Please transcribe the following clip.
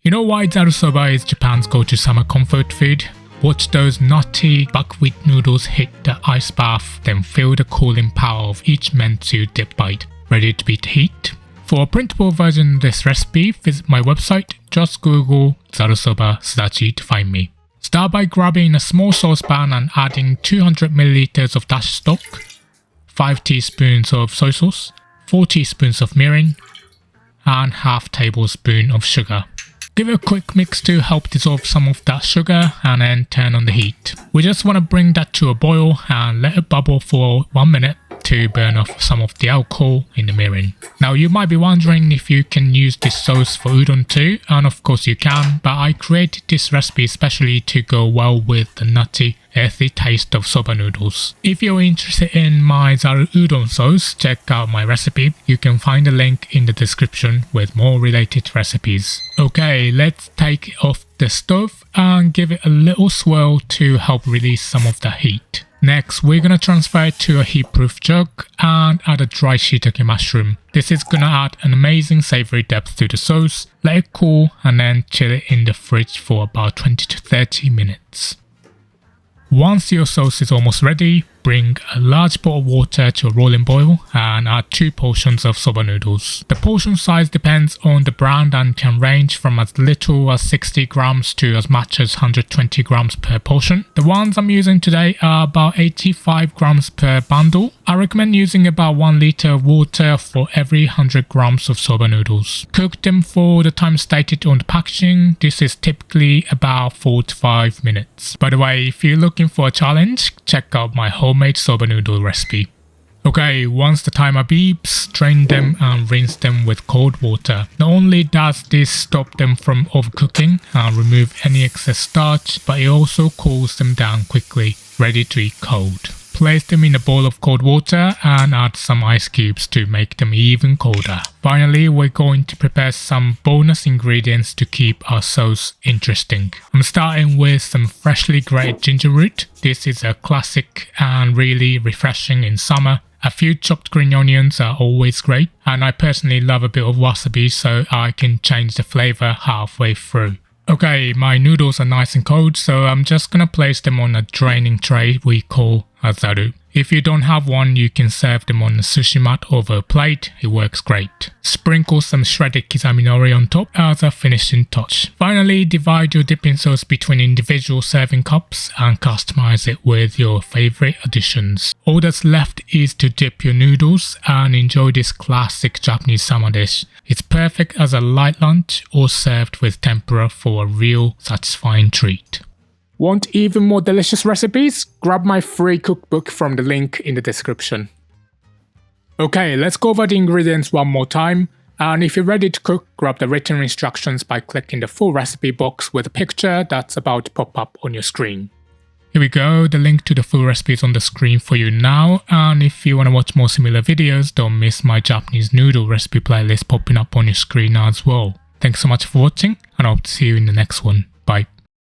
You know why Zaru Soba is Japan's go-to summer comfort food? Watch those nutty buckwheat noodles hit the ice bath, then feel the cooling power of each mentsuyu dip bite. Ready to beat heat? For a printable version of this recipe, visit my website. Just Google Zaru Soba Sudachi to find me. Start by grabbing a small saucepan and adding 200ml of dashi stock, 5 teaspoons of soy sauce, 4 teaspoons of mirin, and half tablespoon of sugar. Give it a quick mix to help dissolve some of that sugar and then turn on the heat. We just want to bring that to a boil and let it bubble for 1 minute to burn off some of the alcohol in the mirin. Now you might be wondering if you can use this sauce for udon too, and of course you can, but I created this recipe especially to go well with the nutty, earthy taste of soba noodles. If you're interested in my Zaru udon sauce, check out my recipe. You can find a link in the description with more related recipes. Okay, let's take it off the stove and give it a little swirl to help release some of the heat. Next, we're gonna transfer it to a heat-proof jug and add a dry shiitake mushroom. This is gonna add an amazing savory depth to the sauce. Let it cool and then chill it in the fridge for about 20 to 30 minutes. Once your sauce is almost ready, bring a large pot of water to a rolling boil and add 2 portions of soba noodles. The portion size depends on the brand and can range from as little as 60 grams to as much as 120 grams per portion. The ones I'm using today are about 85 grams per bundle. I recommend using about 1 liter of water for every 100 grams of soba noodles. Cook them for the time stated on the packaging. This is typically about 4 to 5 minutes. By the way, if you're looking for a challenge, check out my homemade soba noodle recipe. Okay, once the timer beeps, drain them and rinse them with cold water. Not only does this stop them from overcooking and remove any excess starch, but it also cools them down quickly, ready to eat cold. Place them in a bowl of cold water and add some ice cubes to make them even colder. Finally, we're going to prepare some bonus ingredients to keep our sauce interesting. I'm starting with some freshly grated ginger root. This is a classic and really refreshing in summer. A few chopped green onions are always great, and I personally love a bit of wasabi so I can change the flavor halfway through. Okay, my noodles are nice and cold, so I'm just gonna place them on a draining tray we call a zaru. If you don't have one, you can serve them on a sushi mat over a plate. It works great. Sprinkle some shredded kizami nori on top as a finishing touch. Finally, divide your dipping sauce between individual serving cups and customize it with your favorite additions. All that's left is to dip your noodles and enjoy this classic Japanese summer dish. It's perfect as a light lunch or served with tempura for a real satisfying treat. Want even more delicious recipes? Grab my free cookbook from the link in the description. Okay, let's go over the ingredients one more time. And if you're ready to cook, grab the written instructions by clicking the full recipe box with a picture that's about to pop up on your screen. Here we go, the link to the full recipe is on the screen for you now. And if you want to watch more similar videos, don't miss my Japanese noodle recipe playlist popping up on your screen as well. Thanks so much for watching, and I hope to see you in the next one. Bye.